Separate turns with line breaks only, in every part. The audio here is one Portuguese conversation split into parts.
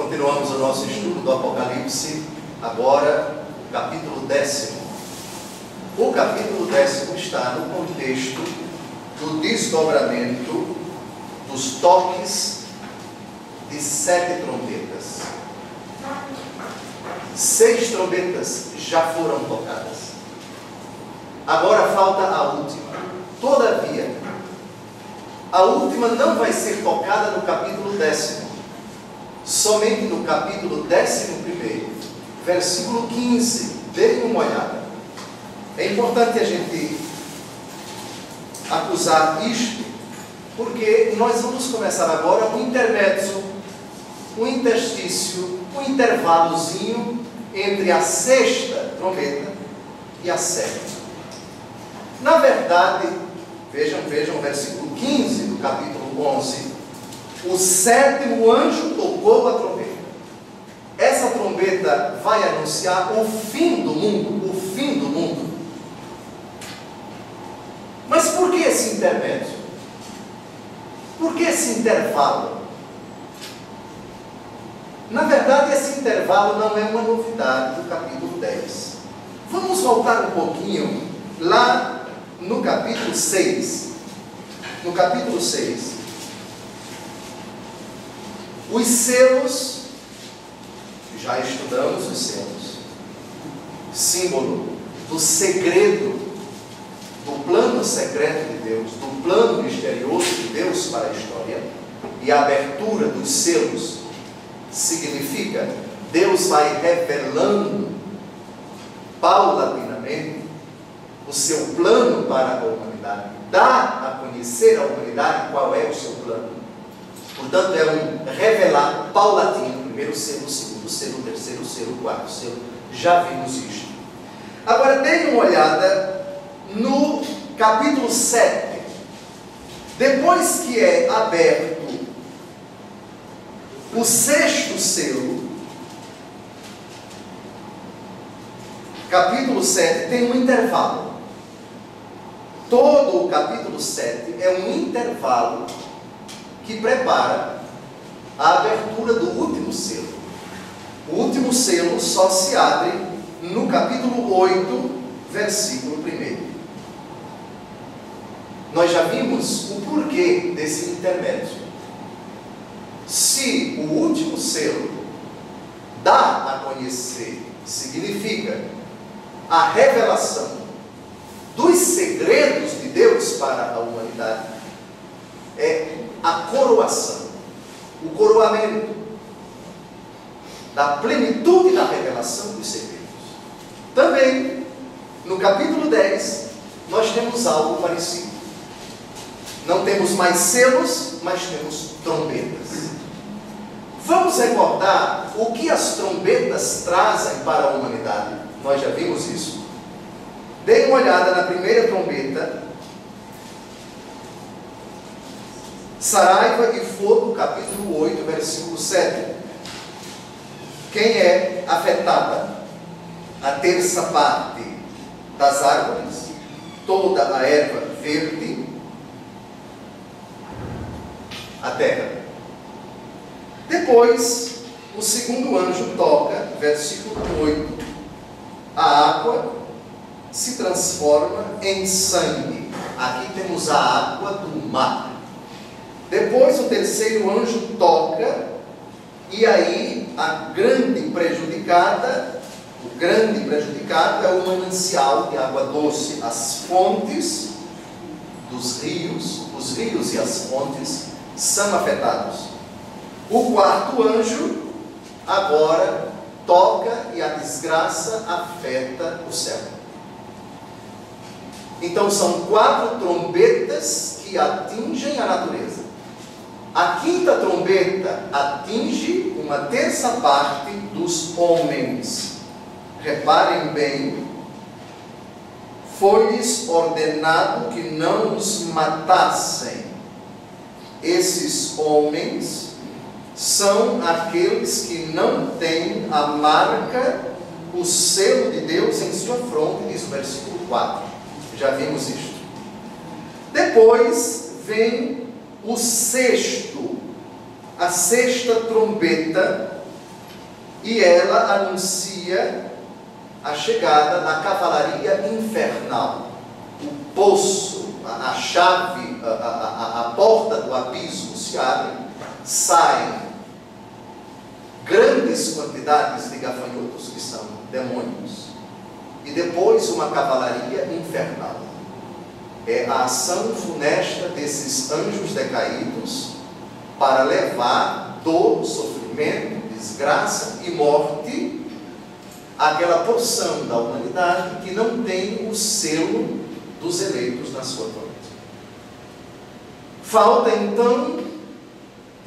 Continuamos o nosso estudo do Apocalipse, agora o capítulo 10. O capítulo 10 está no contexto do desdobramento dos toques de 7 trombetas. 6 trombetas já foram tocadas. Agora falta a última. Todavia, a última não vai ser tocada no capítulo 10. Somente no capítulo 11, versículo 15. Deem uma olhada. É importante a gente acusar isto, porque nós vamos começar agora um intermezzo, um interstício, um intervalozinho entre a 6ª trombeta e a 7ª. Na verdade, vejam o versículo 15 do capítulo 11. O 7º anjo tocou a trombeta. Essa trombeta vai anunciar o fim do mundo, o fim do mundo. Mas por que esse intermédio? Por que esse intervalo? Na verdade, esse intervalo não é uma novidade do capítulo 10. Vamos voltar um pouquinho lá no capítulo 6. No capítulo 6. Os selos, já estudamos os selos, símbolo do segredo, do plano secreto de Deus, do plano misterioso de Deus para a história. E a abertura dos selos significa Deus vai revelando paulatinamente o seu plano para a humanidade, dá a conhecer à humanidade qual é o seu plano. Portanto, é um revelar paulatino, primeiro selo, segundo selo, terceiro selo, quarto selo. Já vimos isto. Agora, deem uma olhada no capítulo 7. Depois que é aberto o 6º selo, capítulo 7 tem um intervalo. Todo o capítulo 7 é um intervalo que prepara a abertura do último selo. O último selo só se abre no capítulo 8, versículo 1. Nós já vimos o porquê desse intermédio. Se o último selo dá a conhecer, significa a revelação dos segredos de Deus para a humanidade, é a coroação, o coroamento da plenitude da revelação dos segredos. Também, no capítulo 10, nós temos algo parecido. Não temos mais selos, mas temos trombetas. Vamos recordar o que as trombetas trazem para a humanidade. Nós já vimos isso. Deem uma olhada na primeira trombeta. Saraiva e fogo, capítulo 8, versículo 7. Quem é afetada? A terça parte das árvores, toda a erva verde, a terra. Depois, o segundo anjo toca, versículo 8. A água se transforma em sangue. Aqui temos a água do mar. Depois o terceiro anjo toca, e aí o grande prejudicado é o manancial de água doce. As fontes dos rios, os rios e as fontes são afetados. O quarto anjo agora toca e a desgraça afeta o céu. Então são 4 trombetas que atingem a natureza. A 5ª trombeta atinge uma terça parte dos homens. Reparem bem, foi-lhes ordenado que não os matassem. Esses homens são aqueles que não têm a marca, o selo de Deus em sua fronte, diz o versículo 4. Já vimos isto. Depois vem o 6º, a 6ª trombeta, e ela anuncia a chegada da cavalaria infernal. O poço, a chave, a porta do abismo se abre, saem grandes quantidades de gafanhotos, que são demônios, e depois uma cavalaria infernal. É a ação funesta desses anjos decaídos para levar dor, sofrimento, desgraça e morte àquela porção da humanidade que não tem o selo dos eleitos na sua noite. Falta então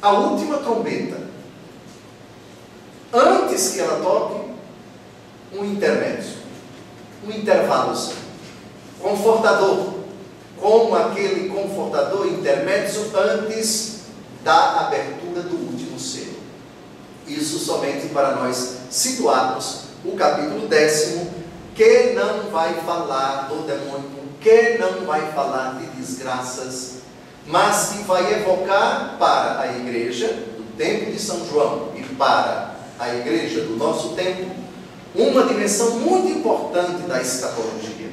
a última trombeta. Antes que ela toque, um intermédio, um intervalo confortador, como aquele confortador intermédio antes da abertura do último selo. Isso somente para nós situarmos o capítulo 10º, que não vai falar do demônio, que não vai falar de desgraças, mas que vai evocar para a igreja do tempo de São João e para a igreja do nosso tempo uma dimensão muito importante da escatologia,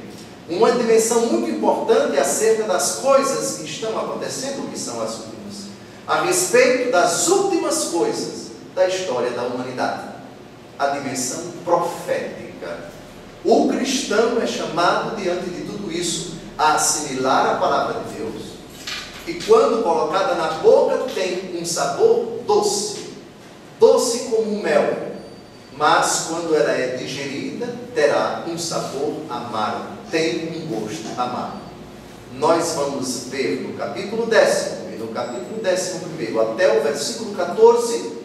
uma dimensão muito importante acerca das coisas que estão acontecendo, que são as últimas, a respeito das últimas coisas da história da humanidade, a dimensão profética. O cristão é chamado, diante de tudo isso, a assimilar a palavra de Deus, e quando colocada na boca tem um sabor doce, doce como um mel, mas quando ela é digerida, terá um sabor amargo, tem um gosto amargo. Nós vamos ver no capítulo 10º e no capítulo 11º até o versículo 14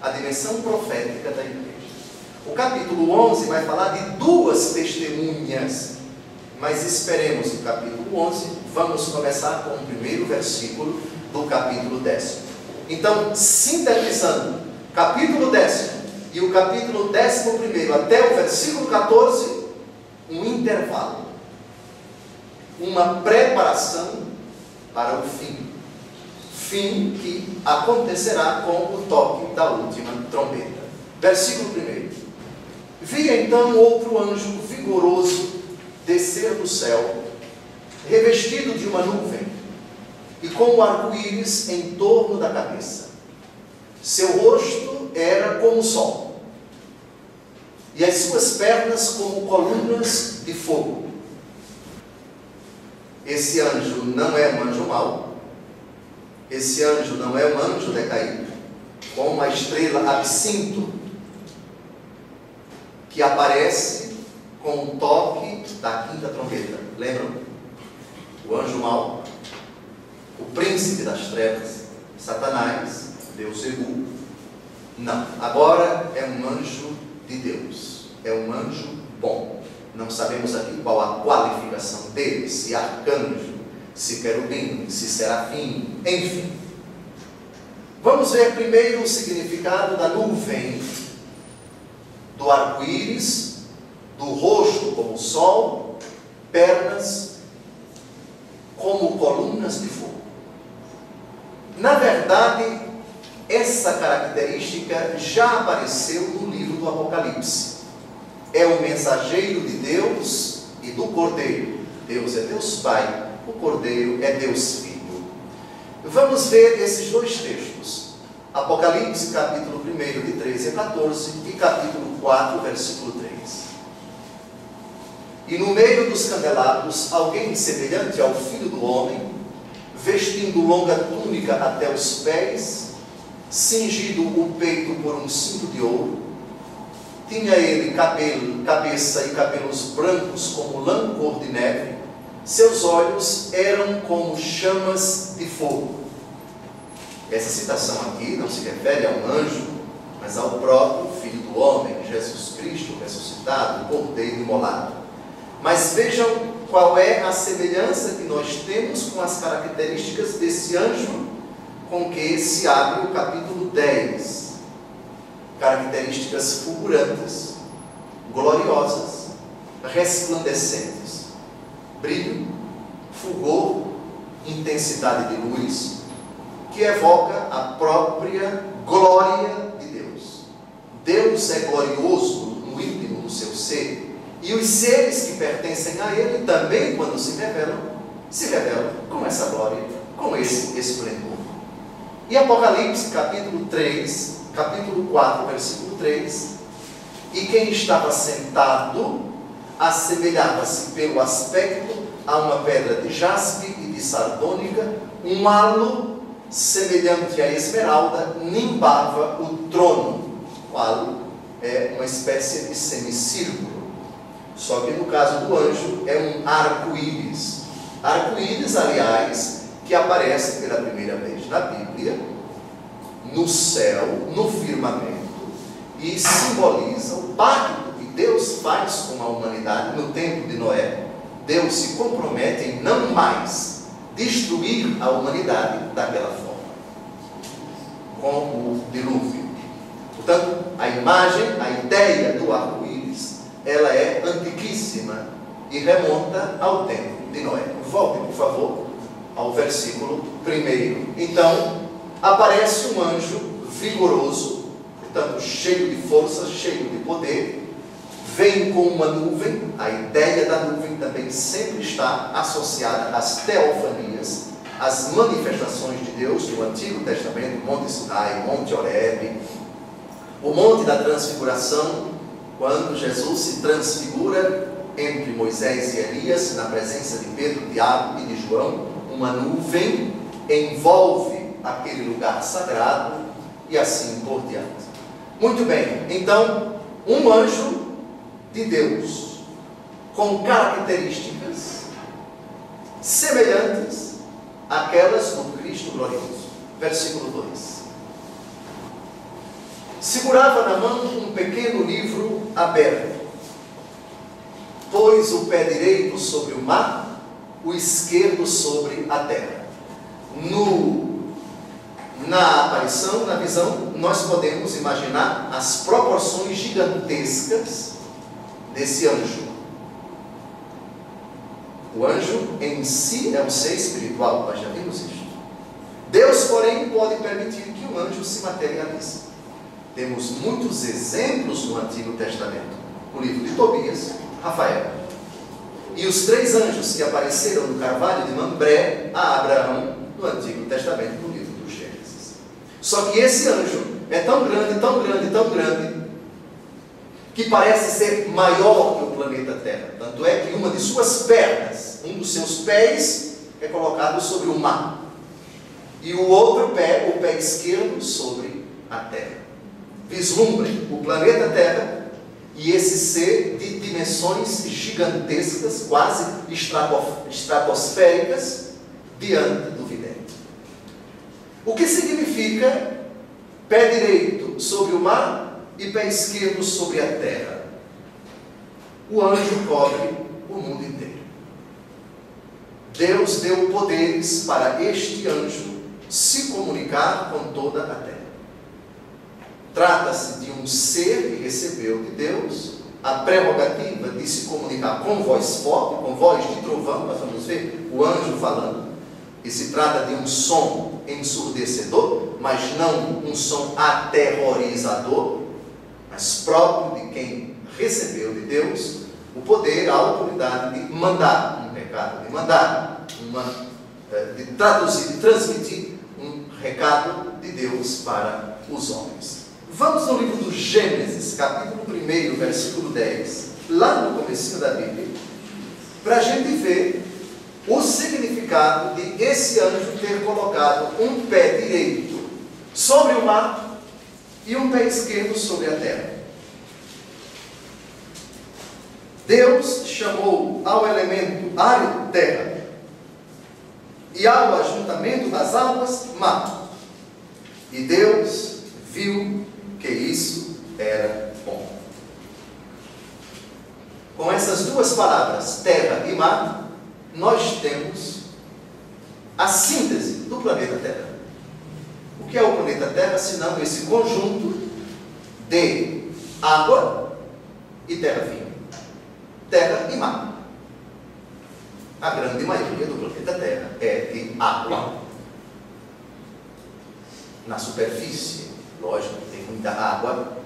a dimensão profética da igreja. O capítulo 11 vai falar de duas testemunhas, mas esperemos no capítulo 11, vamos começar com o primeiro versículo do capítulo 10. Então, sintetizando, capítulo 10 e o capítulo 11º até o versículo 14, um intervalo, uma preparação para o fim que acontecerá com o toque da última trombeta. Versículo 1: Vi então outro anjo vigoroso descer do céu, revestido de uma nuvem, e com o arco-íris em torno da cabeça. Seu rosto era como o sol, e as suas pernas como colunas de fogo. Esse anjo não é um anjo mau, esse anjo não é um anjo decaído, como a estrela Absinto, que aparece com o toque da quinta trombeta. Lembram? O anjo mau, o príncipe das trevas, Satanás, Beelzebul. Não, agora é um anjo de Deus, é um anjo bom. Não sabemos aqui qual a qualificação dele, se arcanjo, se querubim, se serafim, enfim. Vamos ver primeiro o significado da nuvem, do arco-íris, do rosto como o sol, pernas como colunas de fogo. Na verdade, essa característica já apareceu no livro do Apocalipse. É o mensageiro de Deus e do Cordeiro. Deus é Deus Pai, o Cordeiro é Deus Filho. Vamos ver esses dois textos. Apocalipse, capítulo 1, de 13 a 14, e capítulo 4, versículo 3. E no meio dos candelabros, alguém semelhante ao Filho do Homem, vestindo longa túnica até os pés, cingido o peito por um cinto de ouro. Tinha ele cabeça e cabelos brancos como lã cor de neve. Seus olhos eram como chamas de fogo. Essa citação aqui não se refere a um anjo, mas ao próprio Filho do Homem, Jesus Cristo ressuscitado, Cordeiro imolado. Mas vejam qual é a semelhança que nós temos com as características desse anjo com que se abre o capítulo 10. Características fulgurantes, gloriosas, resplandecentes. Brilho, fulgor, intensidade de luz, que evoca a própria glória de Deus. Deus Deus é glorioso no íntimo do seu ser, e os seres que pertencem a Ele também, quando se revelam com essa glória, com esse esplendor. E Apocalipse, capítulo 4, versículo 3, e quem estava sentado assemelhava-se pelo aspecto a uma pedra de jaspe e de sardônica, um halo semelhante à esmeralda nimbava o trono. O halo é uma espécie de semicírculo, só que no caso do anjo é um arco-íris. Arco-íris, aliás, que aparece pela primeira vez na Bíblia, no céu, no firmamento, e simboliza o pacto que Deus faz com a humanidade no tempo de Noé. Deus se compromete em não mais destruir a humanidade daquela forma, com o dilúvio. Portanto, a imagem, a ideia do arco-íris, ela é antiquíssima e remonta ao tempo de Noé. Volte, por favor, ao versículo 1. Então, aparece um anjo vigoroso, portanto, cheio de força, cheio de poder, vem com uma nuvem. A ideia da nuvem também sempre está associada às teofanias, às manifestações de Deus no Antigo Testamento, Monte Sinai, Monte Horebe, o Monte da Transfiguração, quando Jesus se transfigura entre Moisés e Elias, na presença de Pedro, Tiago e de João, uma nuvem envolve aquele lugar sagrado e assim por diante. Muito bem, então, um anjo de Deus, com características semelhantes àquelas do Cristo glorioso. Versículo 2. Segurava na mão um pequeno livro aberto, pôs o pé direito sobre o mar, o esquerdo sobre a terra. Na aparição, na visão, nós podemos imaginar as proporções gigantescas desse anjo. O anjo em si é um ser espiritual, nós já vimos isso. Deus, porém, pode permitir que o anjo se materialize. Temos muitos exemplos no Antigo Testamento. O livro de Tobias, Rafael. E os 3 anjos que apareceram no carvalho de Mambré a Abraão no Antigo Testamento, no livro do Gênesis. Só que esse anjo é tão grande, tão grande, tão grande, que parece ser maior que o planeta Terra. Tanto é que uma de suas pernas, um dos seus pés, é colocado sobre o mar. E o outro pé, o pé esquerdo, sobre a Terra. Vislumbrem o planeta Terra e esse ser de dimensões gigantescas, quase estratosféricas, diante do vidente. O que significa pé direito sobre o mar e pé esquerdo sobre a terra? O anjo cobre o mundo inteiro. Deus deu poderes para este anjo se comunicar com toda a terra. Trata-se de um ser que recebeu de Deus a prerrogativa de se comunicar com voz forte, com voz de trovão. Nós vamos ver o anjo falando. E se trata de um som ensurdecedor, mas não um som aterrorizador, mas próprio de quem recebeu de Deus o poder, a autoridade de mandar um recado, de mandar de traduzir, de transmitir um recado de Deus para os homens. Vamos no livro do Gênesis, capítulo 1, versículo 10, lá no comecinho da Bíblia, para a gente ver o significado de esse anjo ter colocado um pé direito sobre o mar e um pé esquerdo sobre a terra. Deus chamou ao elemento árido terra e ao ajuntamento das águas mar. E Deus viu que isso era bom. Com essas duas palavras, terra e mar, nós temos a síntese do planeta Terra. O que é o planeta Terra, senão esse conjunto de água e terra firme? Terra e mar. A grande maioria do planeta Terra é de água. Na superfície, lógico, tem muita água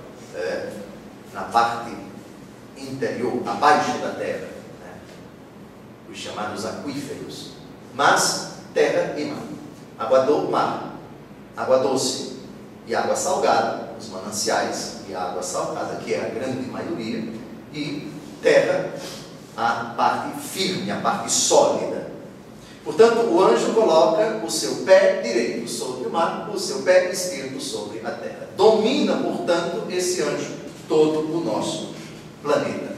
na parte interior, abaixo da terra, né? Os chamados aquíferos, mas terra e mar, água do mar, água doce e água salgada, os mananciais e água salgada, que é a grande maioria, e terra, a parte firme, a parte sólida. Portanto, o anjo coloca o seu pé direito sobre o mar, o seu pé esquerdo sobre a terra. Domina, portanto, esse anjo todo o nosso planeta.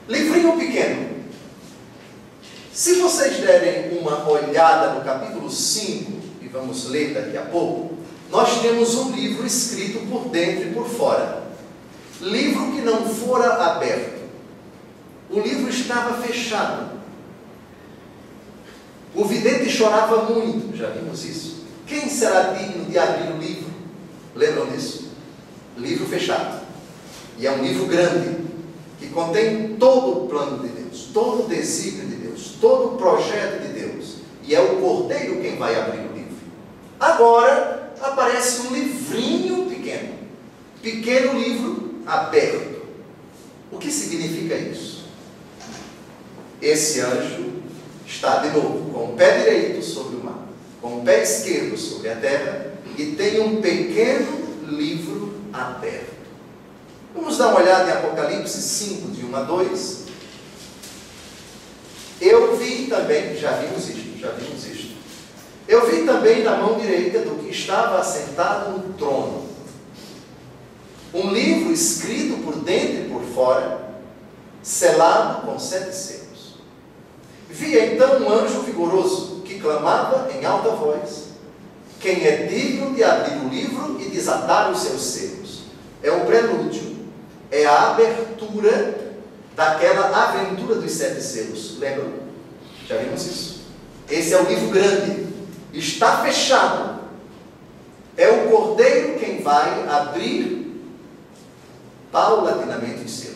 Livrinho pequeno. Se vocês derem uma olhada no capítulo 5, e vamos ler daqui a pouco, nós temos um livro escrito por dentro e por fora. Livro que não fora aberto. O livro estava fechado. O vidente chorava muito, já vimos isso. Quem será digno de abrir o livro? Lembram disso? Livro fechado. E é um livro grande, que contém todo o plano de Deus, todo o desígnio de Deus, todo o projeto de Deus. E é o Cordeiro quem vai abrir o livro. Agora aparece um livrinho pequeno. Pequeno livro aberto. O que significa isso? Esse anjo está de novo com o pé direito sobre o mar, com o pé esquerdo sobre a terra, e tem um pequeno livro aberto. Vamos dar uma olhada em Apocalipse 5, de 1 a 2. Eu vi também, já vimos isto. Eu vi também na mão direita do que estava assentado no trono um livro escrito por dentro e por fora, selado com 7 selos. Vi então um anjo vigoroso que clamava em alta voz: quem é digno de abrir o livro e desatar os seus selos? É o prelúdio, é a abertura daquela aventura dos 7 selos. Lembram? Já vimos isso? Esse é o livro grande, está fechado. É o Cordeiro quem vai abrir paulatinamente os selos.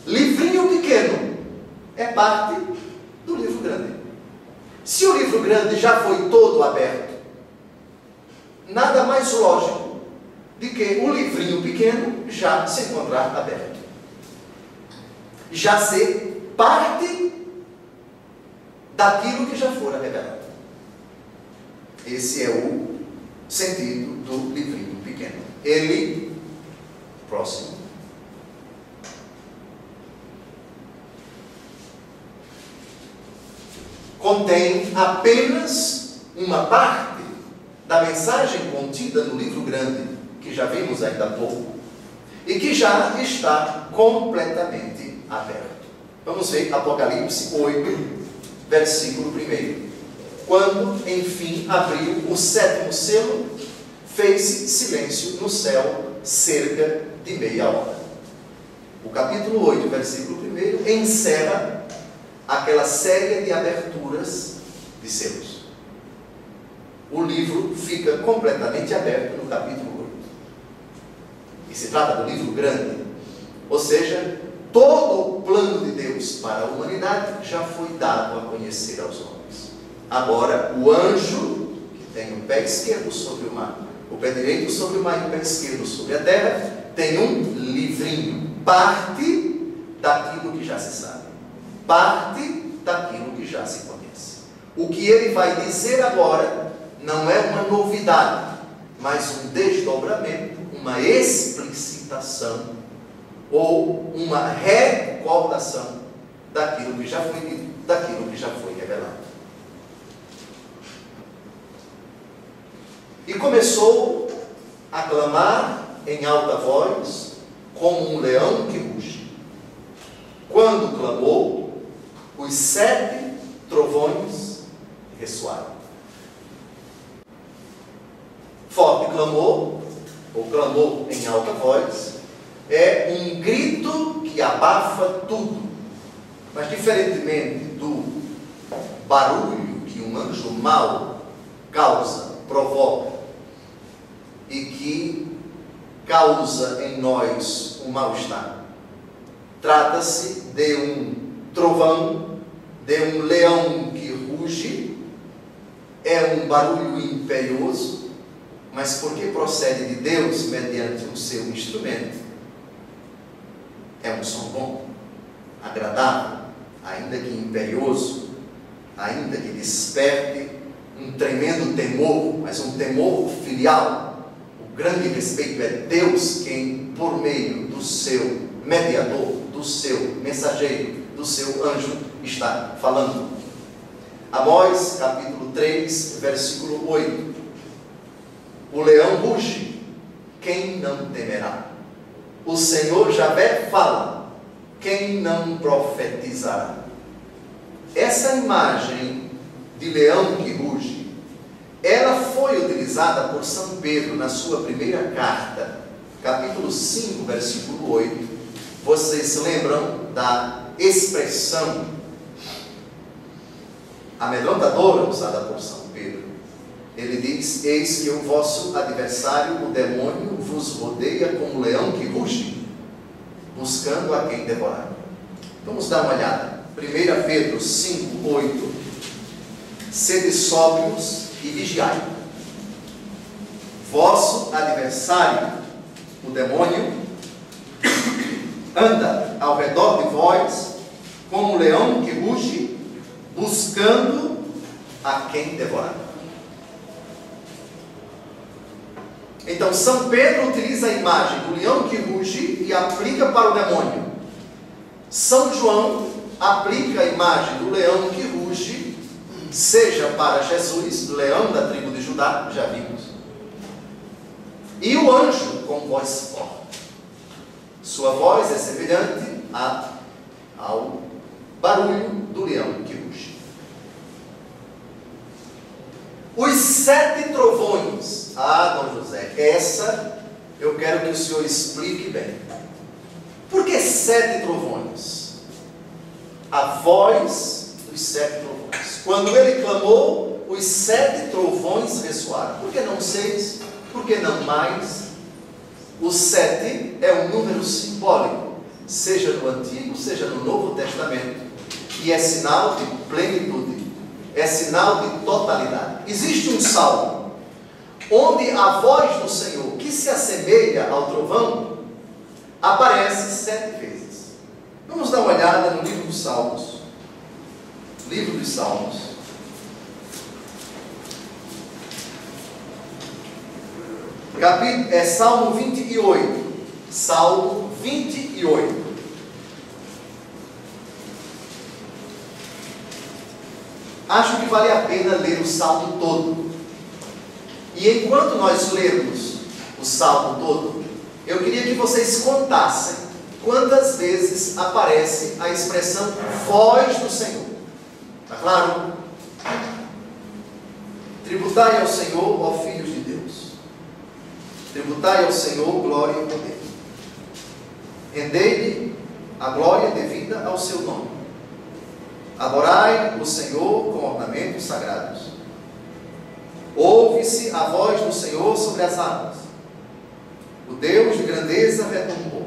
Livrinho pequeno é parte do livro grande. Se o livro grande já foi todo aberto, nada mais lógico de que o livrinho pequeno já se encontrar aberto, já ser parte daquilo que já fora revelado. Esse é o sentido do livrinho pequeno. Ele, próximo, contém apenas uma parte da mensagem contida no livro grande, que já vimos ainda há pouco, e que já está completamente aberto. Vamos ver Apocalipse 8, versículo 1. Quando, enfim, abriu o 7º selo, fez-se silêncio no céu cerca de meia hora. O capítulo 8, versículo 1, encerra aquela série de aberturas de selos. O livro fica completamente aberto no capítulo 8. E se trata do livro grande. Ou seja, todo o plano de Deus para a humanidade já foi dado a conhecer aos homens. Agora, o anjo, que tem o pé esquerdo sobre o mar, o pé direito sobre o mar e o pé esquerdo sobre a terra, tem um livrinho, parte daquilo que já se sabe, parte daquilo que já se conhece. O que ele vai dizer agora não é uma novidade, mas um desdobramento, uma explicitação ou uma recordação daquilo que já foi dito, daquilo que já foi revelado. E começou a clamar em alta voz, como um leão que ruge. Quando clamou, os 7 trovões ressoaram. Forte clamor, ou clamor em alta voz, é um grito que abafa tudo. Mas diferentemente do barulho que um anjo mau causa, provoca, e que causa em nós um mal-estar, trata-se de um trovão, de um leão que ruge, é um barulho imperioso, mas porque procede de Deus mediante o seu instrumento, é um som bom, agradável, ainda que imperioso, ainda que desperte um tremendo temor, mas um temor filial. O grande respeito é Deus quem, por meio do seu mediador, do seu mensageiro, do seu anjo, está falando. Amós, capítulo 3, versículo 8. O leão ruge, quem não temerá? O Senhor Javé fala, quem não profetizará? Essa imagem de leão que ruge, ela foi utilizada por São Pedro na sua primeira carta, capítulo 5, versículo 8. Vocês se lembram da expressão amedrontadora usada por São Pedro? Ele diz: eis que o vosso adversário, o demônio, vos rodeia como um leão que ruge, buscando a quem devorar. Vamos dar uma olhada. 1 Pedro 5, 8. Sede sóbrios e vigiai. Vosso adversário, o demônio, anda ao redor de vós como um leão que ruge, buscando a quem devorar. Então, São Pedro utiliza a imagem do leão que ruge e aplica para o demônio. São João aplica a imagem do leão que ruge, seja para Jesus, leão da tribo de Judá, já vimos, e o anjo com voz forte. Sua voz é semelhante ao barulho do leão que ruge. Os 7 trovões. Dom José, essa eu quero que o senhor explique bem. Por que 7 trovões? A voz dos 7 trovões. Quando ele clamou, os 7 trovões ressoaram. Por que não 6? Por que não mais? O 7 é um número simbólico, seja no Antigo, seja no Novo Testamento, e é sinal de plenitude, é sinal de totalidade. Existe um salmo onde a voz do Senhor, que se assemelha ao trovão, aparece 7 vezes. Vamos dar uma olhada no livro dos Salmos. Livro dos Salmos. Salmo 28. Salmo 28. Acho que vale a pena ler o Salmo todo. E enquanto nós lemos o Salmo todo, eu queria que vocês contassem quantas vezes aparece a expressão voz do Senhor. Está claro? Tributai ao Senhor, ó filhos de Deus. Tributai ao Senhor glória e poder. Rendei-lhe a glória devida ao seu nome. Adorai o Senhor com ornamentos sagrados. Ouve-se a voz do Senhor sobre as águas. O Deus de grandeza retumbou.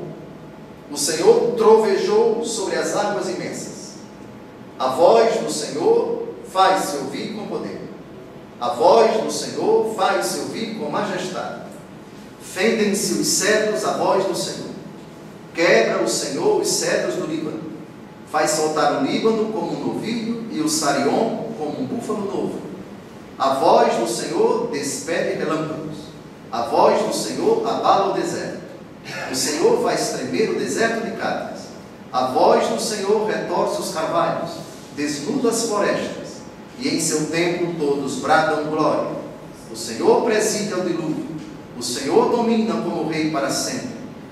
O Senhor trovejou sobre as águas imensas. A voz do Senhor faz-se ouvir com poder. A voz do Senhor faz-se ouvir com majestade. Fendem-se os cedros à voz do Senhor. Quebra o Senhor os cedros do Líbano. Faz soltar o Líbano como um novilho e o Sarion como um búfalo novo. A voz do Senhor despede relâmpagos. A voz do Senhor abala o deserto. O Senhor faz tremer o deserto de Cádiz. A voz do Senhor retorce os carvalhos, desnuda as florestas, e em seu templo todos bradam glória. O Senhor preside ao dilúvio. O Senhor domina como rei para sempre.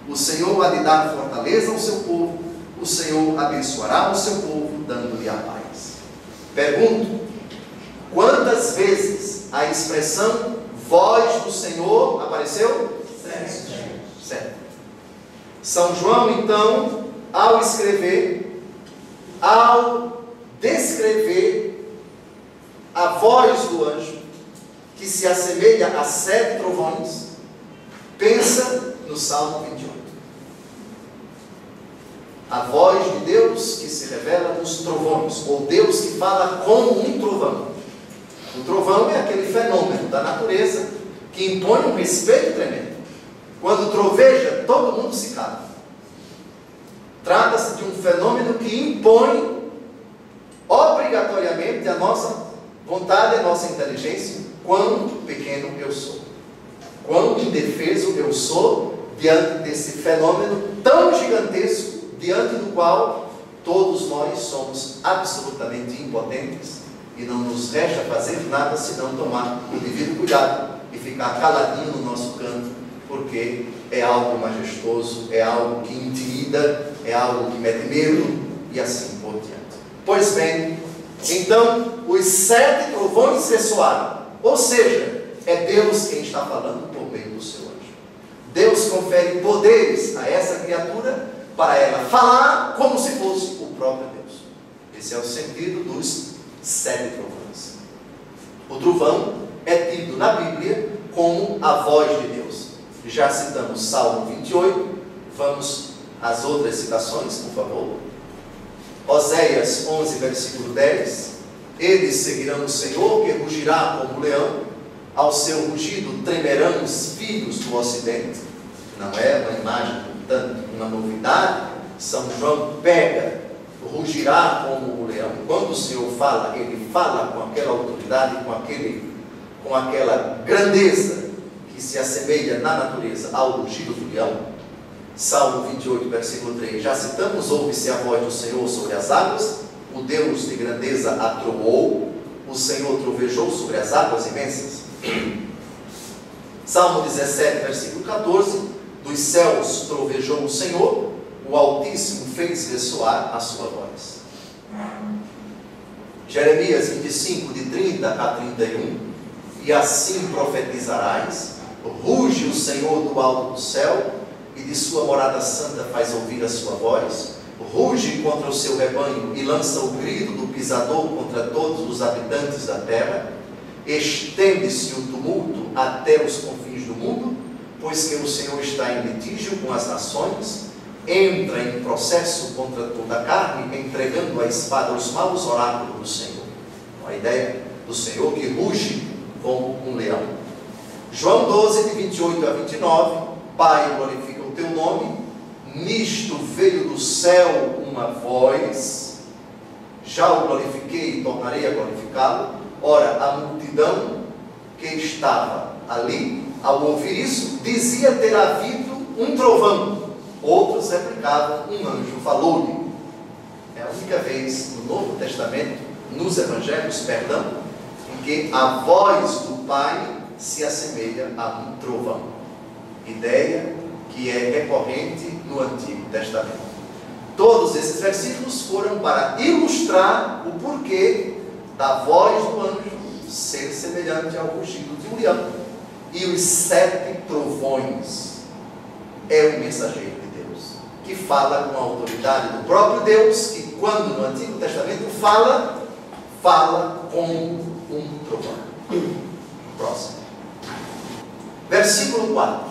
O Senhor há de dar fortaleza ao seu povo. O Senhor abençoará o seu povo, dando-lhe a paz. Pergunto: quantas vezes a expressão voz do Senhor apareceu? 7. São João, então, ao descrever a voz do anjo, que se assemelha a 7 trovões, pensa no Salmo 28. A voz de Deus que se revela nos trovões, ou Deus que fala como um trovão. O trovão é aquele fenômeno da natureza que impõe um respeito tremendo. Quando troveja, todo mundo se cala. Trata-se de um fenômeno que impõe obrigatoriamente a nossa vontade e a nossa inteligência. Quão pequeno eu sou, quão indefeso eu sou diante desse fenômeno tão gigantesco, diante do qual todos nós somos absolutamente impotentes e não nos resta fazer nada senão tomar o devido cuidado e ficar caladinho no nosso canto, porque é algo majestoso, é algo que intimida, é algo que mete medo e assim por diante. Pois bem, então os 7 trovões ressoaram, ou seja, é Deus quem está falando por meio do seu anjo. Deus confere poderes a essa criatura para ela falar como se fosse o próprio Deus. Esse é o sentido dos 7 trovões. O trovão é tido na Bíblia como a voz de Deus. Já citamos Salmo 28, vamos às outras citações, por favor. Oséias 11, versículo 10. Eles seguirão o Senhor, que rugirá como leão, ao seu rugido tremerão os filhos do ocidente. Não é uma imagem, portanto, uma novidade. São João pega, rugirá como o leão. Quando o Senhor fala, ele fala com aquela autoridade, com aquela grandeza que se assemelha na natureza ao rugido do leão. Salmo 28, versículo 3, já citamos: ouve-se a voz do Senhor sobre as águas, o Deus de grandeza atroou, o Senhor trovejou sobre as águas imensas. Salmo 17, versículo 14, dos céus trovejou o Senhor, o Altíssimo fez ressoar a sua voz. Jeremias 25, de 30 a 31, e assim profetizarás: ruge o Senhor do alto do céu, e de sua morada santa faz ouvir a sua voz, ruge contra o seu rebanho e lança o grito do pisador contra todos os habitantes da terra, estende-se o tumulto até os confins do mundo, pois que o Senhor está em litígio com as nações, entra em processo contra toda a carne, entregando a espada aos maus oráculos do Senhor. A ideia do Senhor que ruge como um leão. João 12, de 28 a 29, Pai, glorifica o teu nome, nisto veio do céu uma voz, já o glorifiquei e tornarei a glorificá-lo. Ora, a multidão que estava ali, ao ouvir isso, dizia ter havido um trovão. Outros replicavam: um anjo falou-lhe. É a única vez no Novo Testamento, nos Evangelhos, em que a voz do Pai se assemelha a um trovão. Ideia que é recorrente no Antigo Testamento. Todos esses versículos foram para ilustrar o porquê da voz do anjo ser semelhante ao rugido de um leão. E os 7 trovões é o mensageiro de Deus, que fala com a autoridade do próprio Deus, que quando no Antigo Testamento fala como um trovão. Próximo. Versículo 4.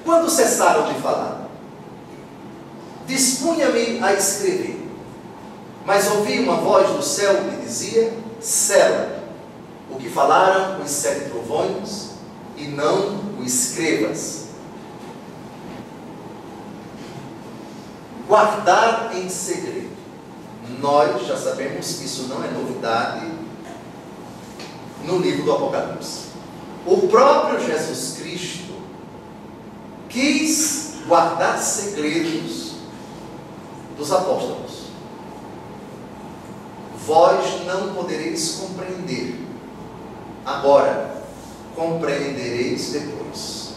Quando cessaram de falar, dispunha-me a escrever, mas ouvi uma voz do céu que dizia: sela o que falaram os 7 trovões, e não o escrevas. Guardar em segredo. Nós já sabemos que isso não é novidade no livro do Apocalipse. O próprio Jesus Cristo quis guardar segredos dos apóstolos. Vós não podereis compreender agora, compreendereis depois.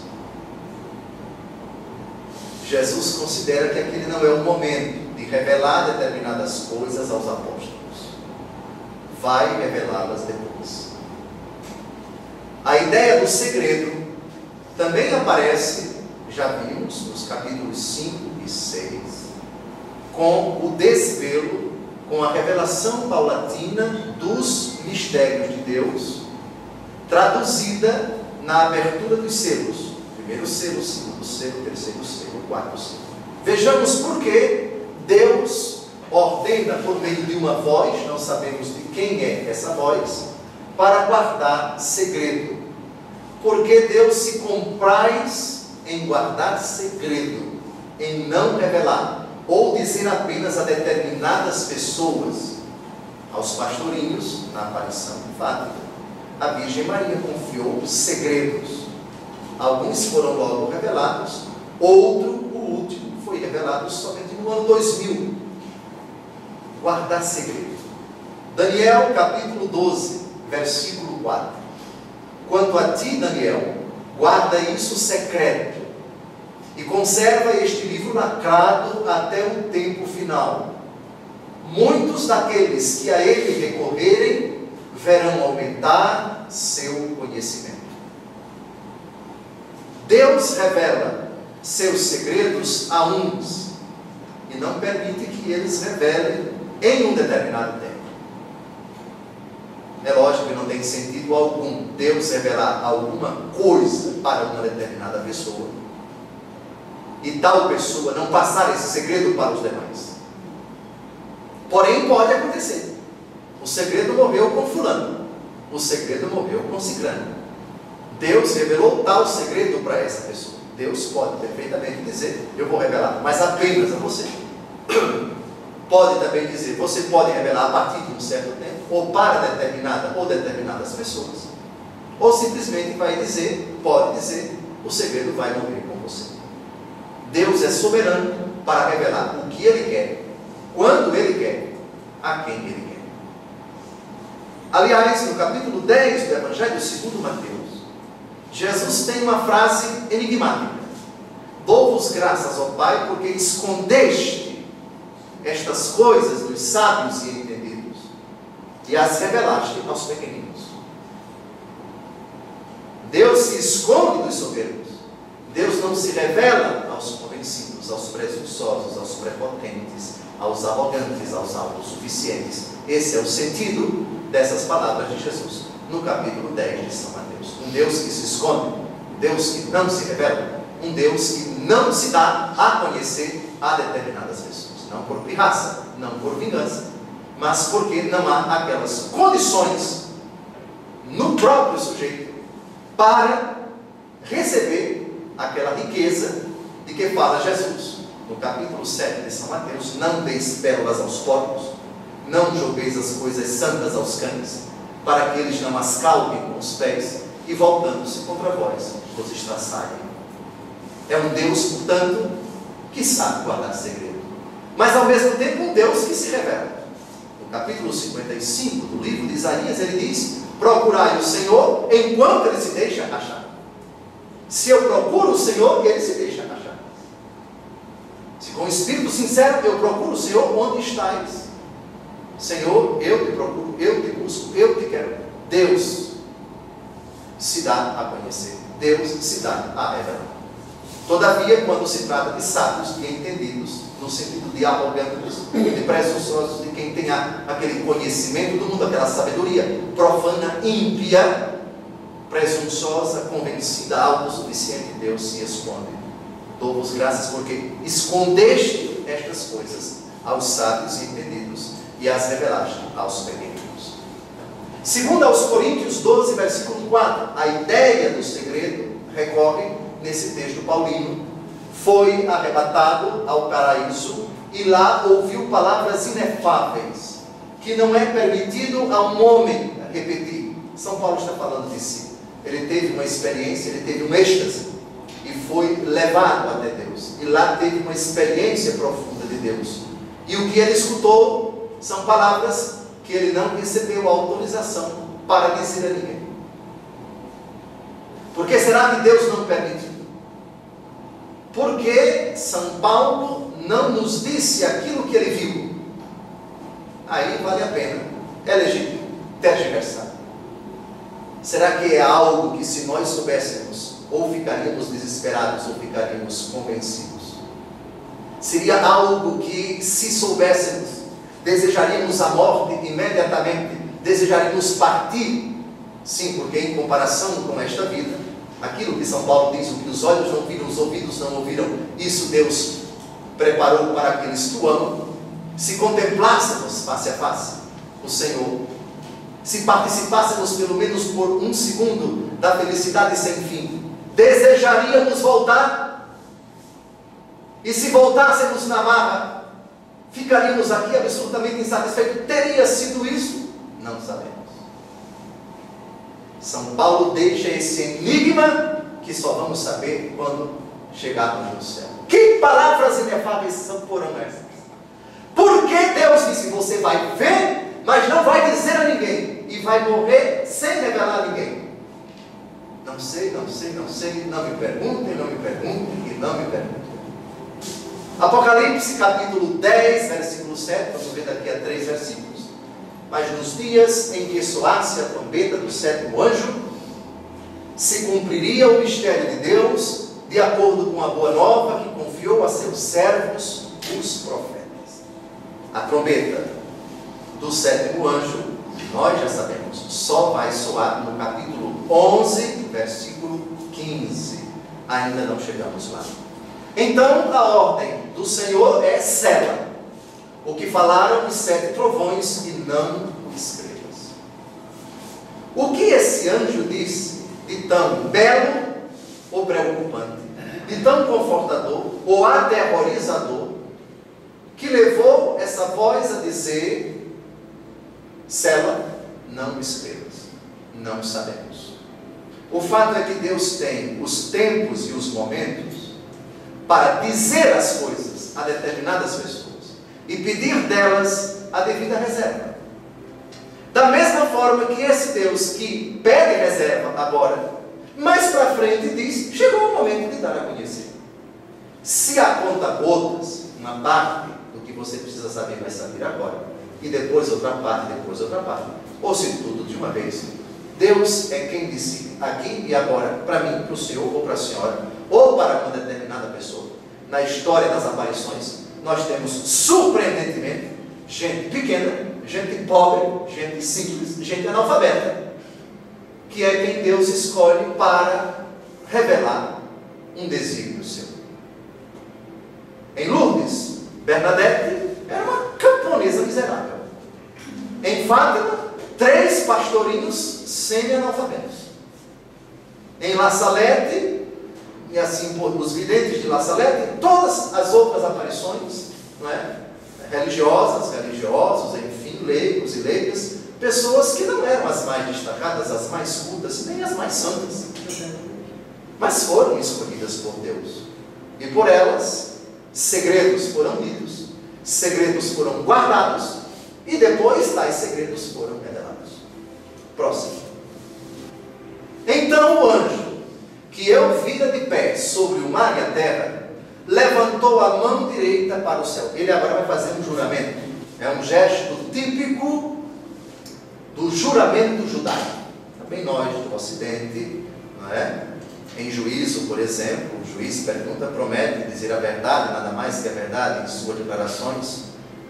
Jesus considera que aquele não é o momento de revelar determinadas coisas aos apóstolos. Vai revelá-las depois. A ideia do segredo também aparece, já vimos, nos capítulos 5 e 6, com o desvelo, com a revelação paulatina dos mistérios de Deus, traduzida na abertura dos selos. Primeiro selo, segundo selo, terceiro selo, quarto selo. Vejamos por que Deus ordena por meio de uma voz, não sabemos de quem é essa voz, para guardar segredo. porque Deus se compraz em guardar segredo, em não revelar, ou dizer apenas a determinadas pessoas, aos pastorinhos, na aparição de Fátima, a Virgem Maria confiou segredos. Alguns foram logo revelados, outro, o último, foi revelado somente no ano 2000. Guardar segredo. Daniel, capítulo 12, versículo 4. Quanto a ti, Daniel, guarda isso secreto, e conserva este livro lacrado até o tempo final. Muitos daqueles que a ele recorrerem verão aumentar seu conhecimento. Deus revela seus segredos a uns e não permite que eles revelem em um determinado tempo. É lógico que não tem sentido algum Deus revelar alguma coisa para uma determinada pessoa e tal pessoa não passar esse segredo para os demais. Porém, pode acontecer. O segredo morreu com fulano, o segredo morreu com ciclano. Deus revelou tal segredo para essa pessoa. Deus pode perfeitamente dizer, eu vou revelar, mas apenas a você. Pode também dizer, você pode revelar a partir de um certo tempo, ou para determinada ou determinadas pessoas. Ou simplesmente vai dizer, pode dizer, o segredo vai morrer com você. Deus é soberano para revelar o que Ele quer, quando Ele quer, a quem Ele quer. Aliás, no capítulo 10 do Evangelho segundo Mateus, Jesus tem uma frase enigmática: dou-vos graças, ó Pai, porque escondeste estas coisas dos sábios e entendidos e as revelaste aos pequeninos. Deus se esconde dos soberbos. Deus não se revela aos convencidos, aos presunçosos, aos prepotentes, aos arrogantes, aos autossuficientes. Esse é o sentido dessas palavras de Jesus no capítulo 10 de São Mateus. Um Deus que se esconde, um Deus que não se revela, um Deus que não se dá a conhecer a determinadas pessoas. Não por pirraça, não por vingança, mas porque não há aquelas condições no próprio sujeito para receber aquela riqueza de que fala Jesus no capítulo 7 de São Mateus: não deis pérolas aos porcos, não jogueis as coisas santas aos cães, para que eles não as calquem com os pés e, voltando-se contra vós, vos estraçalhem. É um Deus, portanto, que sabe guardar segredo, mas ao mesmo tempo um Deus que se revela. No capítulo 55 do livro de Isaías, ele diz: procurai o Senhor enquanto ele se deixa achar. Se eu procuro o Senhor, ele se deixa achar. Se com espírito sincero eu procuro o Senhor, onde estais? Senhor, eu te procuro, eu te busco, eu te quero. Deus se dá a conhecer, Deus se dá a revelar. Todavia, quando se trata de sábios e entendidos, no sentido de arrogantes, de presunçosos, de quem tem aquele conhecimento do mundo, aquela sabedoria profana, ímpia, presunçosa, convencida, autossuficiente, Deus se esconde. Dou-vos graças porque escondeste estas coisas aos sábios e entendidos e as revelaste aos pequeninos. Segundo aos Coríntios 12, versículo 4, a ideia do segredo recorre nesse texto paulino. Foi arrebatado ao paraíso e lá ouviu palavras inefáveis, que não é permitido a um homem repetir. São Paulo está falando de si. Ele teve uma experiência, ele teve um êxtase e foi levado até Deus. E lá teve uma experiência profunda de Deus. E o que ele escutou são palavras que ele não recebeu autorização para dizer a ninguém. Por que será que Deus não permitiu? Porque São Paulo não nos disse aquilo que ele viu. Aí vale a pena, é legítimo tergiversar. Será que é algo que, se nós soubéssemos, ou ficaríamos desesperados ou ficaríamos convencidos? Seria algo que, se soubéssemos, desejaríamos a morte imediatamente, desejaríamos partir? Sim, porque em comparação com esta vida, aquilo que São Paulo diz, o que os olhos não viram, os ouvidos não ouviram, isso Deus preparou para aqueles que o amam. Se contemplássemos face a face o Senhor, se participássemos pelo menos por um segundo da felicidade sem fim, desejaríamos voltar? E se voltássemos na marra, ficaríamos aqui absolutamente insatisfeitos? Teria sido isso? Não sabemos. São Paulo deixa esse enigma que só vamos saber quando chegarmos no céu. Que palavras inefáveis foram essas? Por que Deus disse: você vai ver, mas não vai dizer a ninguém, e vai morrer sem revelar a ninguém? Não sei, não sei, não sei, não me perguntem, não me perguntem e não me perguntem. Apocalipse capítulo 10, versículo 7, vamos ver daqui a 3 versículos. Mas nos dias em que soasse a trombeta do sétimo anjo, se cumpriria o mistério de Deus, de acordo com a boa nova que confiou a seus servos, os profetas. A trombeta do sétimo anjo, nós já sabemos, só vai soar no capítulo 11, versículo 15. Ainda não chegamos lá. Então, a ordem do Senhor é sela o que falaram os 7 trovões, e não o escrevas. O que esse anjo disse de tão belo ou preocupante, de tão confortador ou aterrorizador, que levou essa voz a dizer: sela, não escrevas? Não sabemos. O fato é que Deus tem os tempos e os momentos para dizer as coisas a determinadas pessoas e pedir delas a devida reserva. Da mesma forma que esse Deus que pede reserva agora, mais para frente diz: chegou o momento de dar a conhecer. Se a conta gotas, uma parte do que você precisa saber vai saber agora, e depois outra parte, ou se tudo de uma vez, Deus é quem decide aqui e agora, para mim, para o senhor ou para a senhora, ou para uma determinada pessoa. Na história das aparições, nós temos, surpreendentemente, gente pequena, gente pobre, gente simples, gente analfabeta, que é quem Deus escolhe para revelar um desígnio seu. Em Lourdes, Bernadette era uma camponesa miserável. Em Fátima, 3 pastorinhos semi-analfabetos. Em La Salette, e assim por os videntes de La Salette, todas as outras aparições, não é? Religiosas, religiosos, enfim, leigos e leigas, pessoas que não eram as mais destacadas, as mais cultas, nem as mais santas, mas foram escolhidas por Deus. E por elas, segredos foram lidos, segredos foram guardados, e depois tais segredos foram revelados. Próximo. Então o anjo, que eu vira de pé sobre o mar e a terra, levantou a mão direita para o céu. Ele agora vai fazer um juramento. É um gesto típico do juramento judaico. Também nós do Ocidente, não é? Em juízo, por exemplo, o juiz pergunta, promete dizer a verdade, nada mais que a verdade em suas declarações.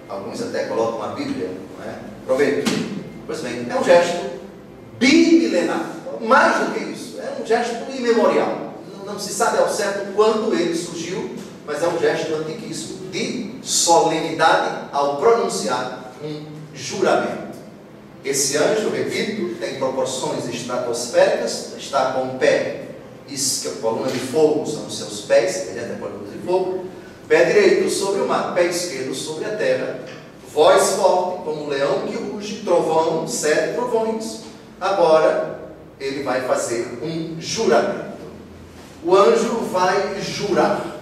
Alguns até colocam a Bíblia, não é? Prometo. Pois bem, é um gesto bimilenar. Mais do que isso, é um gesto imemorial. Não se sabe ao certo quando ele surgiu, mas é um gesto antiquíssimo de solenidade ao pronunciar um juramento. Esse anjo, repito, tem proporções estratosféricas, está com o pé, isso que a coluna de fogo são os seus pés, mediante a coluna de fogo, pé direito sobre o mar, pé esquerdo sobre a terra, voz forte, como um leão que ruge, trovão, 7 trovões. Agora ele vai fazer um juramento. O anjo vai jurar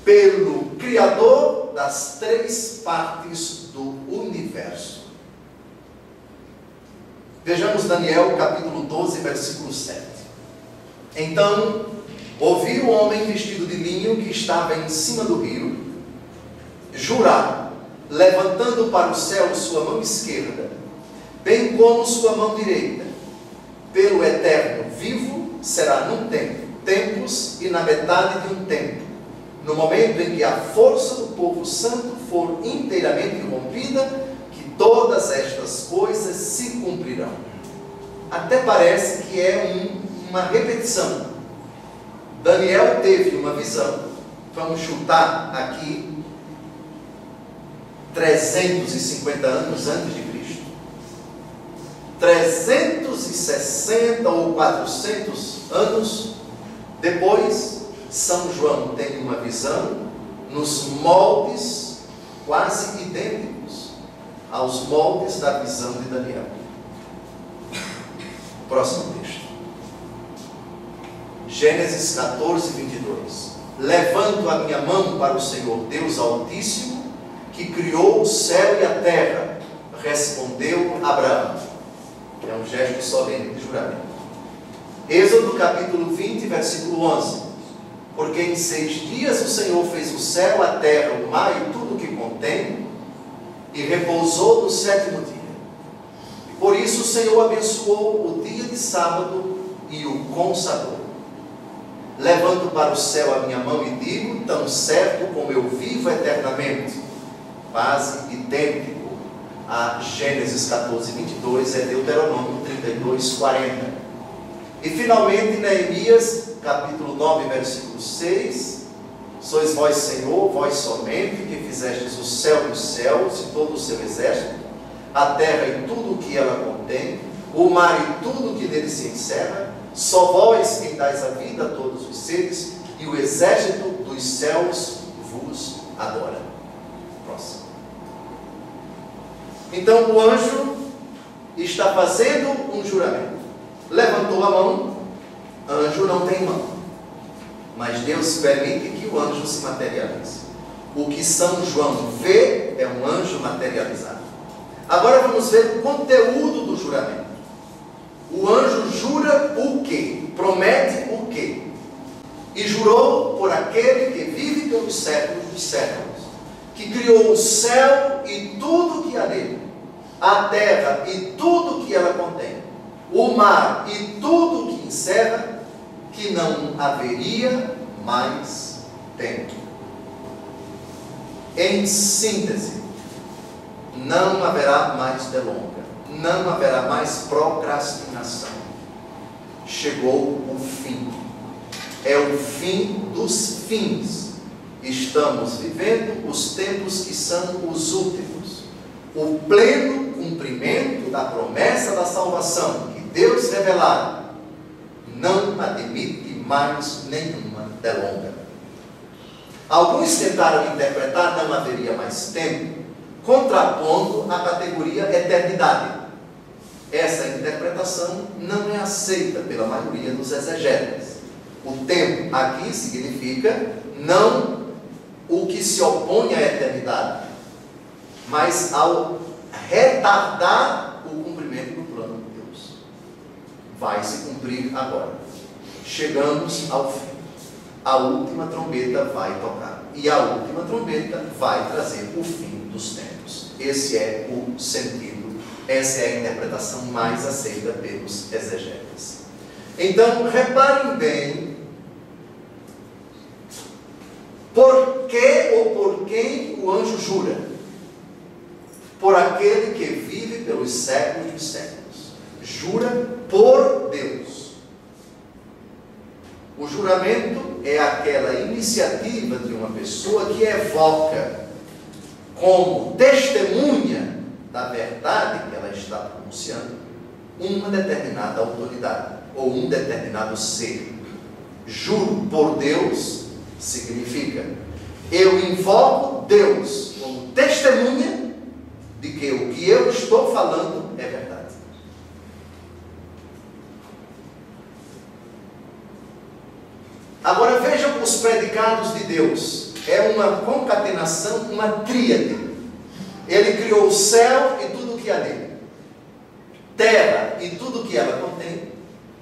pelo Criador das 3 partes do universo. Vejamos Daniel capítulo 12, versículo 7. Então ouvi o homem vestido de linho que estava em cima do rio jurar, levantando para o céu sua mão esquerda, bem como sua mão direita, pelo eterno vivo será num tempo, tempos e na metade de um tempo, no momento em que a força do povo santo for inteiramente rompida, que todas estas coisas se cumprirão. Até parece que é uma repetição. Daniel teve uma visão, vamos chutar aqui, 350 anos antes de Cristo. 360 ou 400 anos depois, São João tem uma visão nos moldes quase idênticos aos moldes da visão de Daniel. Próximo texto. Gênesis 14, 22. Levanto a minha mão para o Senhor Deus Altíssimo, que criou o céu e a terra, respondeu Abraão. É um gesto solene de juramento. Êxodo capítulo 20, versículo 11. Porque em 6 dias o Senhor fez o céu, a terra, o mar e tudo o que contém, e repousou no 7º dia. E por isso o Senhor abençoou o dia de sábado e o consagrou. Levanto para o céu a minha mão e digo, tão certo como eu vivo eternamente. Quase idêntico a Gênesis 14, 22, é Deuteronômio 32, 40. E finalmente Neemias, capítulo 9, versículo 6. Sois vós, Senhor, vós somente, que fizestes o céu e os céus e todo o seu exército, a terra e tudo o que ela contém, o mar e tudo o que nele se encerra, só vós quem dais a vida a todos os seres, e o exército dos céus vos adora. Próximo. Então o anjo está fazendo um juramento. Levantou a mão, anjo não tem mão, mas Deus permite que o anjo se materialize. O que São João vê é um anjo materializado. Agora vamos ver o conteúdo do juramento. O anjo jura o quê? Promete o quê? E jurou por aquele que vive pelos séculos dos séculos, que criou o céu e tudo que há nele, a terra e tudo que ela contém, o mar e tudo que encerra, que não haveria mais tempo. Em síntese, não haverá mais delonga, não haverá mais procrastinação. Chegou o fim. É o fim dos fins. Estamos vivendo os tempos que são os últimos. O pleno cumprimento da promessa da salvação que Deus revelara não admite mais nenhuma delonga. Alguns tentaram interpretar não haveria mais tempo, contrapondo a categoria eternidade. Essa interpretação não é aceita pela maioria dos exegetas. O tempo aqui significa não o que se opõe à eternidade, mas ao retardar o cumprimento do plano de Deus. Vai se cumprir agora. Chegamos ao fim. A última trombeta vai tocar. E a última trombeta vai trazer o fim dos tempos. Esse é o sentido, essa é a interpretação mais aceita pelos exegetas. Então, reparem bem, por que ou por quem o anjo jura? Por aquele que vive pelos séculos dos séculos. Jura por Deus. O juramento é aquela iniciativa de uma pessoa que evoca como testemunha da verdade que ela está pronunciando uma determinada autoridade ou um determinado ser. Juro por Deus significa eu invoco Deus como testemunha de que o que eu estou falando é verdade. Agora vejam os predicados de Deus. É uma concatenação, uma tríade. Ele criou o céu e tudo o que há nele, terra e tudo o que ela contém,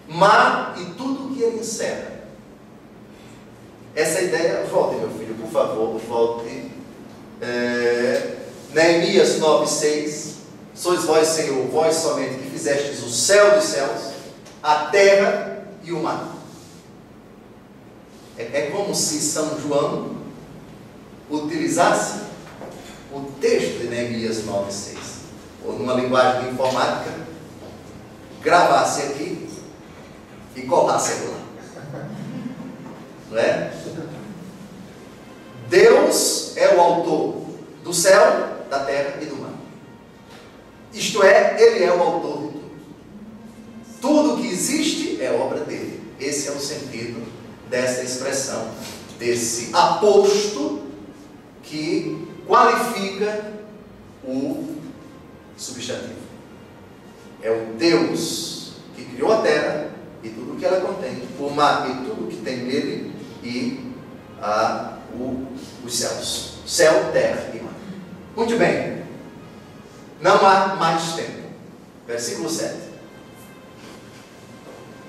mar e tudo o que ele encerra. Essa ideia, volte meu filho, por favor, volte. Neemias 9:6. Sois vós, Senhor, vós somente que fizestes o céu dos céus, a terra e o mar. É como se São João utilizasse o texto de Neemias 9:6, ou numa linguagem de informática, gravasse aqui e colasse aqui lá. Não é? Deus é o autor do céu, da terra e do mar. Isto é, Ele é o autor de tudo. existe é obra dele. Esse é o sentido dessa expressão, desse aposto que qualifica o substantivo. É o Deus que criou a terra e tudo o que ela contém, o mar e tudo o que tem nele, e os céus. Céu, terra e mar. Muito bem. Não há mais tempo. Versículo 7.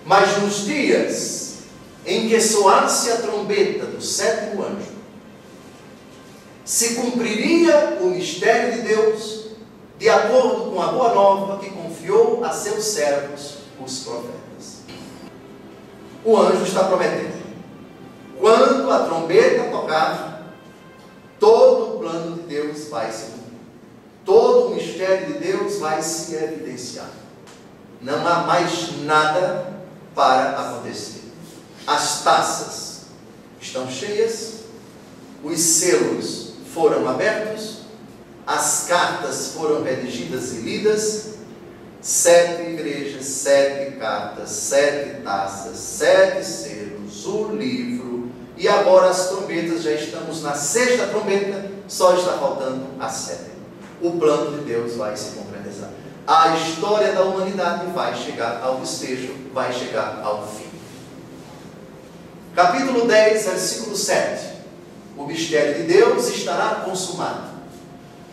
Mas nos dias em que soasse a trombeta do sétimo anjo, se cumpriria o mistério de Deus, de acordo com a boa nova que confiou a seus servos, os profetas. O anjo está prometendo: quando a trombeta tocar, todo o plano de Deus vai se cumprir. Todo o mistério de Deus vai se evidenciar. Não há mais nada para acontecer. As taças estão cheias, os selos foram abertos, as cartas foram redigidas e lidas. 7 igrejas, 7 cartas, 7 taças, 7 selos, o livro, e agora as trombetas, já estamos na 6ª trombeta, só está faltando a 7ª. O plano de Deus vai se concretizar. A história da humanidade vai chegar ao desfecho, vai chegar ao fim. Capítulo 10, versículo 7. O mistério de Deus estará consumado.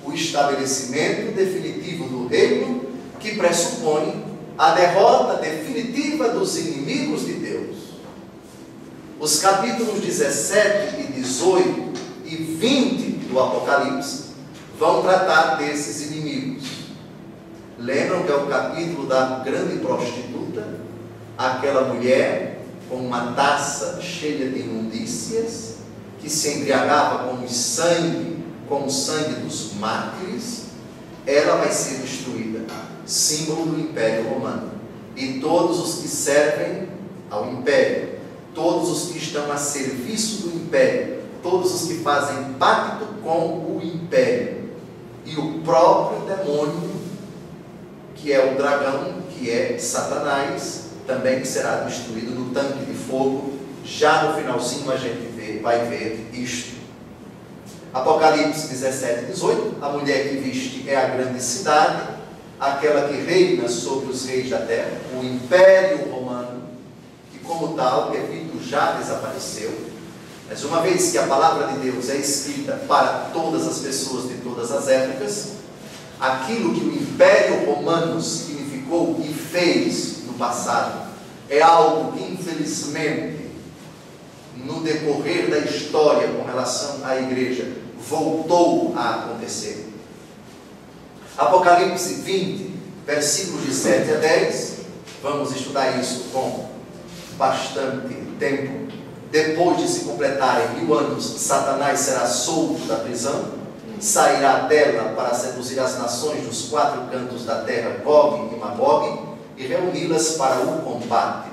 O estabelecimento definitivo do reino, que pressupõe a derrota definitiva dos inimigos de Deus. Os capítulos 17 e 18 e 20 do Apocalipse vão tratar desses inimigos. Lembram que é o capítulo da grande prostituta, aquela mulher com uma taça cheia de imundícias, que se embriagava com o sangue dos mártires. Ela vai ser destruída, símbolo do Império Romano. E todos os que servem ao Império, todos os que estão a serviço do Império, todos os que fazem pacto com o Império, e o próprio demônio, que é o dragão, que é Satanás, também será destruído no tanque de fogo. Já no finalzinho a gente vai ver isto. Apocalipse 17 e 18, a mulher que viste é a grande cidade, aquela que reina sobre os reis da terra, o Império Romano, que como tal, repito, já desapareceu. Mas uma vez que a palavra de Deus é escrita para todas as pessoas de todas as épocas, aquilo que o Império Romano significou e fez no passado é algo que, infelizmente, no decorrer da história com relação à igreja, voltou a acontecer. Apocalipse 20, versículos de 7 a 10, vamos estudar isso com bastante tempo. Depois de se completarem 1000 anos, Satanás será solto da prisão, sairá dela para seduzir as nações dos 4 cantos da terra, Gog e Magog, e reuni-las para o combate.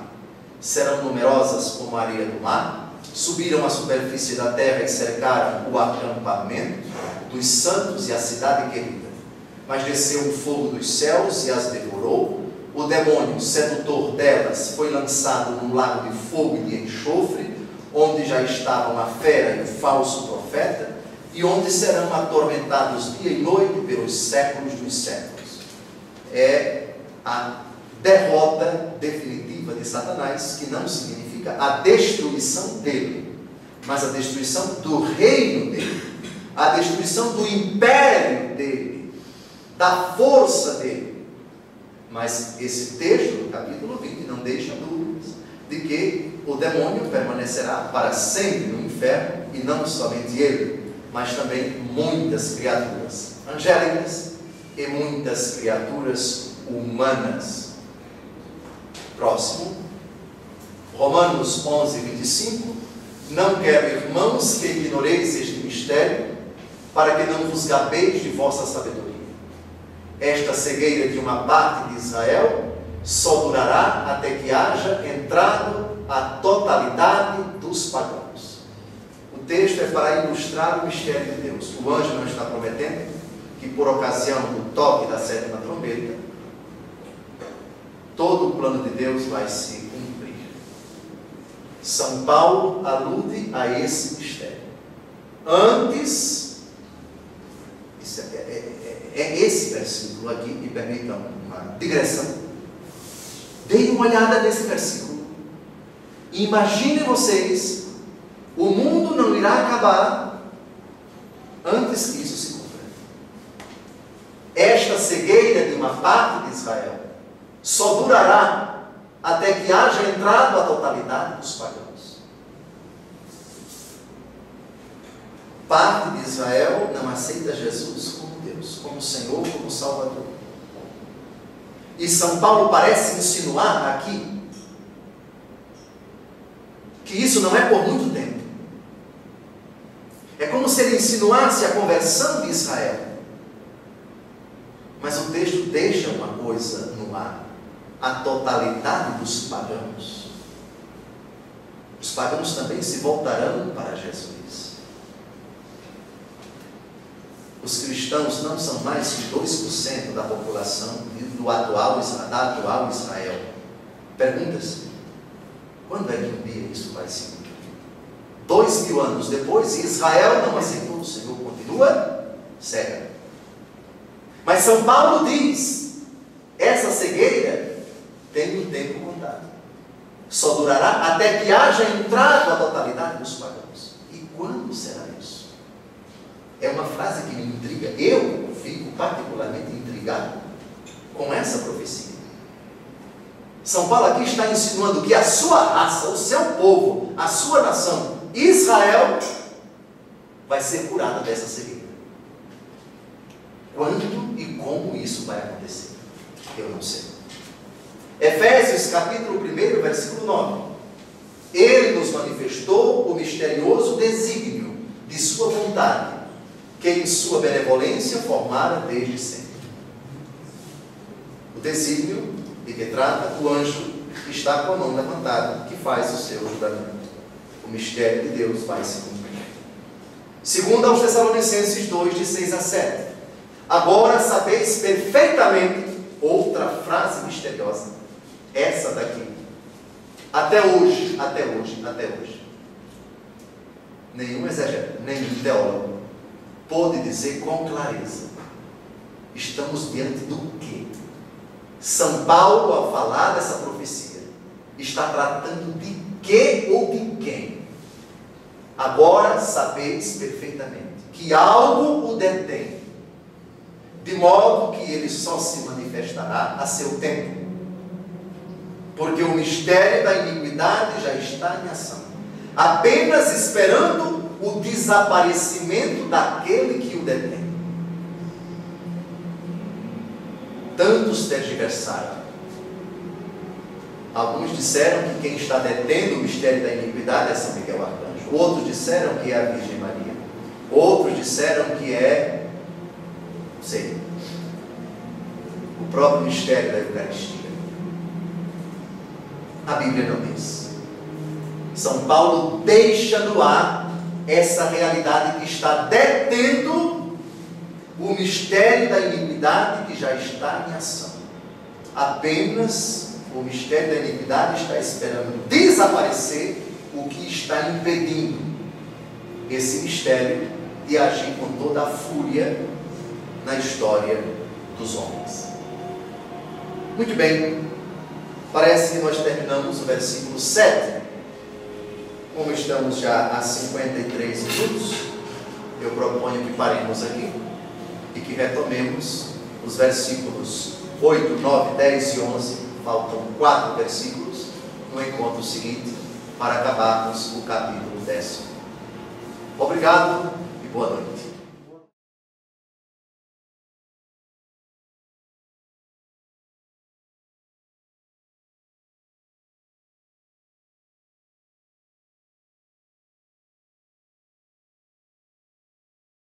Serão numerosas como a areia do mar, subiram à superfície da terra e cercaram o acampamento dos santos e a cidade querida. Mas desceu o fogo dos céus e as devorou. O demônio, sedutor delas, foi lançado num lago de fogo e de enxofre, onde já estavam a fera e o falso profeta, e onde serão atormentados dia e noite pelos séculos dos séculos. É a derrota definitiva de Satanás, que não significa a destruição dele, mas a destruição do reino dele, a destruição do império dele, da força dele. Mas esse texto, no capítulo 20, não deixa dúvidas de que o demônio permanecerá para sempre no inferno, e não somente ele, mas também muitas criaturas angélicas e muitas criaturas humanas. Próximo, Romanos 11, 25. Não quero, irmãos, que ignoreis este mistério, para que não vos gabeis de vossa sabedoria. Esta cegueira de uma parte de Israel só durará até que haja entrado a totalidade dos pagãos. O texto é para ilustrar o mistério de Deus. O anjo não está prometendo que, por ocasião do toque da 7ª trombeta, todo o o plano de Deus vai se cumprir. São Paulo alude a esse mistério. Antes, é esse versículo aqui, me permitam uma digressão. Deem uma olhada nesse versículo. Imaginem vocês, o mundo não irá acabar antes que isso se cumpra. Esta cegueira de uma parte de Israel só durará até que haja entrado a totalidade dos pagãos. Parte de Israel não aceita Jesus como Deus, como Senhor, como Salvador. E São Paulo parece insinuar aqui que isso não é por muito tempo. É como se ele insinuasse a conversão de Israel. Mas o texto deixa uma coisa no ar: a totalidade dos pagãos. Os pagãos também se voltarão para Jesus. Os cristãos não são mais que 2% da população da atual Israel. Pergunta-se, quando é que um dia isso vai se cumprir? 2000 anos depois, Israel não aceitou o Senhor, continua cega. Mas São Paulo diz, essa cegueira tem um tempo contado. Só durará até que haja entrado a totalidade dos pagãos. E quando será isso? É uma frase que me intriga. Eu fico particularmente intrigado com essa profecia. São Paulo aqui está insinuando que a sua raça, o seu povo, a sua nação, Israel, vai ser curada dessa cegueira. Quando e como isso vai acontecer? Eu não sei. Efésios capítulo 1, versículo 9. Ele nos manifestou o misterioso desígnio de sua vontade, que em sua benevolência formara desde sempre. O desígnio de que trata o anjo que está com a mão levantada, que faz o seu julgamento. O mistério de Deus vai se cumprir. Segundo aos Tessalonicenses 2, de 6 a 7. Agora sabeis perfeitamente, outra frase misteriosa, essa daqui. Até hoje, nenhum exegeta, nenhum teólogo pôde dizer com clareza: estamos diante do quê? São Paulo, ao falar dessa profecia, está tratando de quê ou de quem? Agora sabeis perfeitamente que algo o detém, de modo que ele só se manifestará a seu tempo, porque o mistério da iniquidade já está em ação, apenas esperando o desaparecimento daquele que o detém. Tantos tergiversaram. Alguns disseram que quem está detendo o mistério da iniquidade é São Miguel Arcanjo. Outros disseram que é a Virgem Maria. Outros disseram que é, não sei, o próprio mistério da Eucaristia. A Bíblia não diz. São Paulo deixa no ar essa realidade que está detendo o mistério da iniquidade que já está em ação. Apenas o mistério da iniquidade está esperando desaparecer o que está impedindo esse mistério de agir com toda a fúria na história dos homens. Muito bem, parece que nós terminamos o versículo 7. Como estamos já a 53 minutos, eu proponho que paremos aqui e que retomemos os versículos 8, 9, 10 e 11, faltam 4 versículos, no encontro seguinte, para acabarmos o capítulo 10. Obrigado e boa noite.